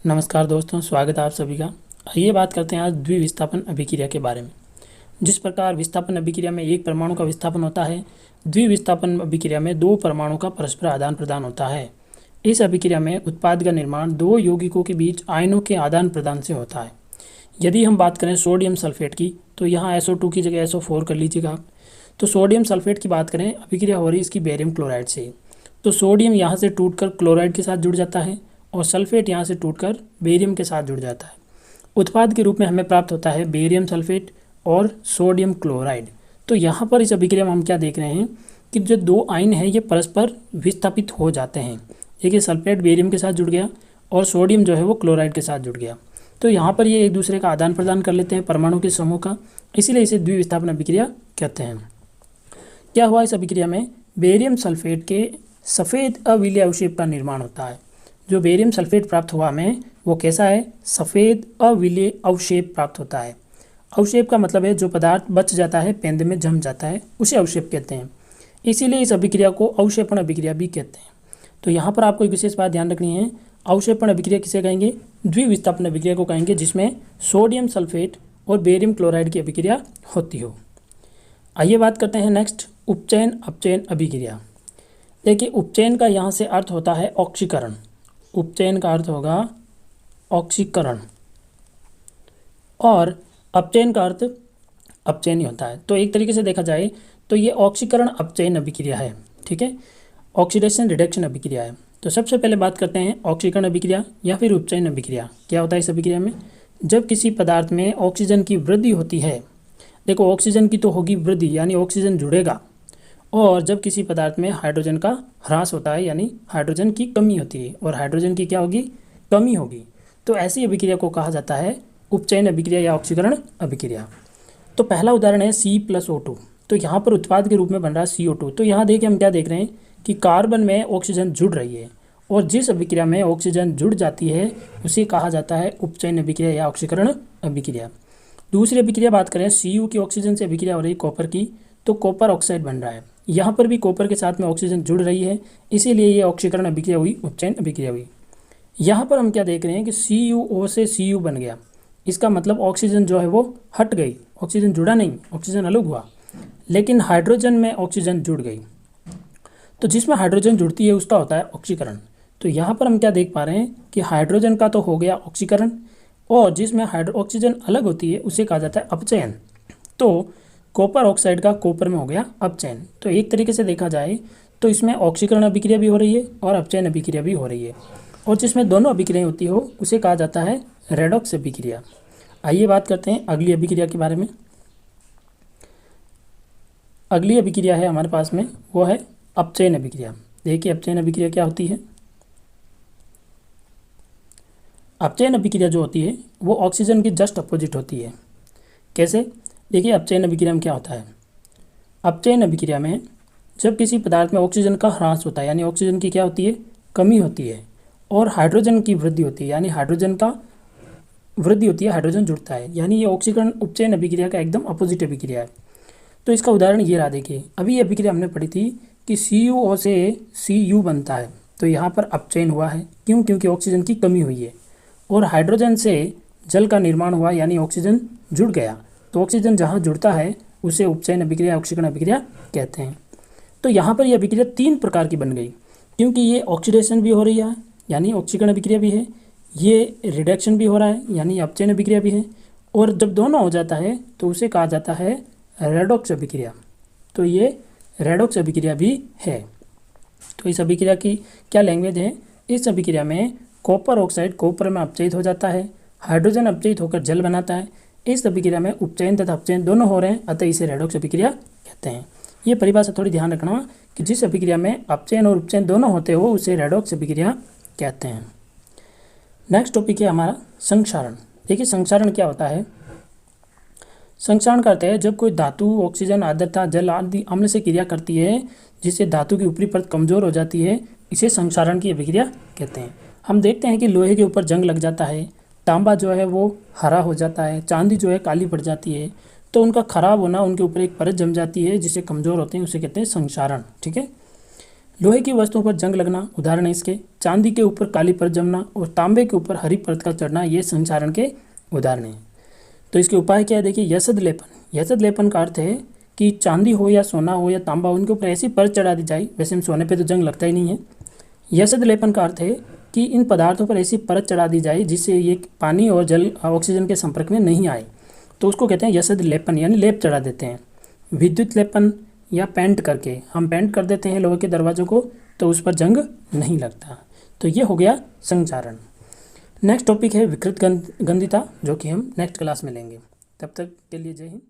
नमस्कार दोस्तों, स्वागत है आप सभी का। आइए बात करते हैं आज द्विविस्थापन अभिक्रिया के बारे में। जिस प्रकार विस्थापन अभिक्रिया में एक परमाणु का विस्थापन होता है, द्विविस्थापन अभिक्रिया में दो परमाणु का परस्पर आदान प्रदान होता है। इस अभिक्रिया में उत्पाद का निर्माण दो यौगिकों के बीच आयनों के आदान प्रदान से होता है। यदि हम बात करें सोडियम सल्फेट की, तो यहाँ SO2 की जगह SO4 कर लीजिएगा आप। तो सोडियम सल्फेट की बात करें, अभिक्रिया हो रही इसकी बेरियम क्लोराइड से। तो सोडियम यहाँ से टूटकर क्लोराइड के साथ जुड़ जाता है और सल्फेट यहाँ से टूटकर बेरियम के साथ जुड़ जाता है। उत्पाद के रूप में हमें प्राप्त होता है बेरियम सल्फेट और सोडियम क्लोराइड। तो यहाँ पर इस अभिक्रिया में हम क्या देख रहे हैं कि जो दो आयन हैं ये परस्पर विस्थापित हो जाते हैं। देखिए, सल्फेट बेरियम के साथ जुड़ गया और सोडियम जो है वो क्लोराइड के साथ जुड़ गया। तो यहाँ पर ये एक दूसरे का आदान प्रदान कर लेते हैं परमाणु के समूह का, इसीलिए इसे द्विविस्थापन अभिक्रिया कहते हैं। क्या हुआ इस अभिक्रिया में, बेरियम सल्फेट के सफ़ेद अविलेय अवशेप का निर्माण होता है। जो बेरियम सल्फेट प्राप्त हुआ हमें वो कैसा है, सफ़ेद अविलेय अवशेप प्राप्त होता है। अवशेप का मतलब है जो पदार्थ बच जाता है, पेंद में जम जाता है, उसे अवशेप कहते हैं। इसीलिए इस अभिक्रिया को अवशेपण अभिक्रिया भी कहते हैं। तो यहाँ पर आपको एक विशेष बात ध्यान रखनी है, अवशेपण अभिक्रिया किसे कहेंगे, द्विविस्थापन अभिक्रिया को कहेंगे जिसमें सोडियम सल्फेट और बेरियम क्लोराइड की अभिक्रिया होती हो। आइए बात करते हैं नेक्स्ट, उपचयन अपचयन अभिक्रिया। देखिए, उपचयन का यहाँ से अर्थ होता है ऑक्सीकरण। उपचयन का अर्थ होगा ऑक्सीकरण और अपचयन का अर्थ अपचयन ही होता है। तो एक तरीके से देखा जाए तो ये ऑक्सीकरण अपचयन अभिक्रिया है, ठीक है, ऑक्सीडेशन रिडक्शन अभिक्रिया है। तो सबसे पहले बात करते हैं ऑक्सीकरण अभिक्रिया या फिर उपचयन अभिक्रिया। क्या होता है इस अभिक्रिया में, जब किसी पदार्थ में ऑक्सीजन की वृद्धि होती है। देखो, ऑक्सीजन की तो होगी वृद्धि यानी ऑक्सीजन जुड़ेगा, और जब किसी पदार्थ में हाइड्रोजन का ह्रास होता है यानी हाइड्रोजन की कमी होती है और हाइड्रोजन की क्या होगी, कमी होगी। तो ऐसी अभिक्रिया को कहा जाता है उपचयन अभिक्रिया या ऑक्सीकरण अभिक्रिया। तो पहला उदाहरण है C+O2। तो यहाँ पर उत्पाद के रूप में बन रहा है CO2। तो यहाँ देखिए हम क्या देख रहे हैं कि कार्बन में ऑक्सीजन जुड़ रही है, और जिस अभिक्रिया में ऑक्सीजन जुड़ जाती है उसे कहा जाता है उपचयन अभिक्रिया या ऑक्सीकरण अभिक्रिया। दूसरी अभिक्रिया बात करें, Cu की ऑक्सीजन से अभिक्रिया हो रही है कॉपर की, तो कॉपर ऑक्साइड बन रहा है। यहाँ पर भी कॉपर के साथ में ऑक्सीजन जुड़ रही है, इसीलिए ये ऑक्सीकरण अभिक्रिया हुई, उपचयन अभिक्रिया हुई। यहाँ पर हम क्या देख रहे हैं कि CuO से Cu बन गया। इसका मतलब ऑक्सीजन जो है वो हट गई, ऑक्सीजन जुड़ा नहीं, ऑक्सीजन अलग हुआ, लेकिन हाइड्रोजन में ऑक्सीजन जुड़ गई। तो जिसमें हाइड्रोजन जुड़ती है उसका होता है ऑक्सीकरण। तो यहाँ पर हम क्या देख पा रहे हैं कि हाइड्रोजन का तो हो गया ऑक्सीकरण, और जिसमें ऑक्सीजन अलग होती है उसे कहा जाता है अपचयन। तो कॉपर ऑक्साइड का कॉपर में हो गया अपचयन। तो एक तरीके से देखा जाए तो इसमें ऑक्सीकरण अभिक्रिया भी हो रही है और अपचयन अभिक्रिया भी हो रही है, और जिसमें दोनों अभिक्रियाएं होती हो उसे कहा जाता है रेडॉक्स अभिक्रिया। आइए बात करते हैं अगली अभिक्रिया के बारे में। अगली अभिक्रिया है हमारे पास में, वो है अपचयन अभिक्रिया। देखिए, अपचयन अभिक्रिया क्या होती है। अपचयन अभिक्रिया जो होती है वो ऑक्सीजन की जस्ट अपोजिट होती है। कैसे, देखिए, अपचयन अभिक्रिया में क्या होता है, अपचयन अभिक्रिया में जब किसी पदार्थ में ऑक्सीजन का ह्रास होता है यानी ऑक्सीजन की क्या होती है, कमी होती है, और हाइड्रोजन की वृद्धि होती है यानी हाइड्रोजन का वृद्धि होती है, हाइड्रोजन जुड़ता है, यानी ये ऑक्सीकरण उपचयन अभिक्रिया का एकदम अपोजिट अभिक्रिया है। तो इसका उदाहरण ये रहा। देखिए, अभी ये अभिक्रिया हमने पढ़ी थी कि CuO से Cu बनता है, तो यहाँ पर अपचयन हुआ है। क्यों, क्योंकि ऑक्सीजन की कमी हुई है, और हाइड्रोजन से जल का निर्माण हुआ यानी ऑक्सीजन जुड़ गया। तो ऑक्सीजन जहाँ जुड़ता है उसे उपचयन अभिक्रिया, ऑक्सीकरण अभिक्रिया कहते हैं। तो यहाँ पर यह अभिक्रिया तीन प्रकार की बन गई, क्योंकि ये ऑक्सीडेशन भी हो रही है यानी ऑक्सीकरण अभिक्रिया भी है, ये रिडक्शन भी हो रहा है यानी अपचयन अभिक्रिया भी है, और जब दोनों हो जाता है तो उसे कहा जाता है रेडॉक्स अभिक्रिया। तो ये रेडॉक्स अभिक्रिया भी है। तो इस अभिक्रिया की क्या लैंग्वेज है, इस अभिक्रिया में कॉपर ऑक्साइड कॉपर में अपचयित हो जाता है, हाइड्रोजन अपचयित होकर जल बनाता है। इस अभिक्रिया में उपचयन तथा अपचयन दोनों हो रहे हैं, अतः इसे रेडॉक्स अभिक्रिया कहते हैं। ये परिभाषा थोड़ी ध्यान रखना कि जिस अभिक्रिया में अपचयन और उपचयन दोनों होते हो उसे रेडॉक्स अभिक्रिया कहते हैं। नेक्स्ट टॉपिक है हमारा संक्षारण। देखिए, संक्षारण क्या होता है। संक्षारण का अर्थ है जब कोई धातु ऑक्सीजन, आर्द्रता, जल आदि अम्ल से क्रिया करती है जिससे धातु की ऊपरी परत कमजोर हो जाती है, इसे संक्षारण की अभिक्रिया कहते हैं। हम देखते हैं कि लोहे के ऊपर जंग लग जाता है, तांबा जो है वो हरा हो जाता है, चांदी जो है काली पड़ जाती है, तो उनका खराब होना, उनके ऊपर एक परत जम जाती है जिससे कमज़ोर होते हैं, उसे कहते हैं संक्षारण। ठीक है, लोहे की वस्तुओं पर जंग लगना, उदाहरण है इसके चांदी के ऊपर काली परत जमना और तांबे के ऊपर हरी परत का चढ़ना, ये संक्षारण के उदाहरण हैं। तो इसके उपाय क्या है, देखिए यशद लेपन। यशद लेपन का अर्थ है कि चांदी हो या सोना हो या तांबा हो, उनके ऊपर ऐसी परत चढ़ा दी जाए, वैसे हम सोने पे तो जंग लगता ही नहीं है। यशद लेपन का अर्थ है कि इन पदार्थों पर ऐसी परत चढ़ा दी जाए जिससे ये पानी और जल ऑक्सीजन के संपर्क में नहीं आए, तो उसको कहते हैं यशद लेपन, यानी लेप चढ़ा देते हैं। विद्युत लेपन या पेंट करके, हम पेंट कर देते हैं लोहे के दरवाज़ों को, तो उस पर जंग नहीं लगता। तो ये हो गया संचारण। नेक्स्ट टॉपिक है विकृत गंधिता, जो कि हम नेक्स्ट क्लास में लेंगे। तब तक के लिए जय हिंद।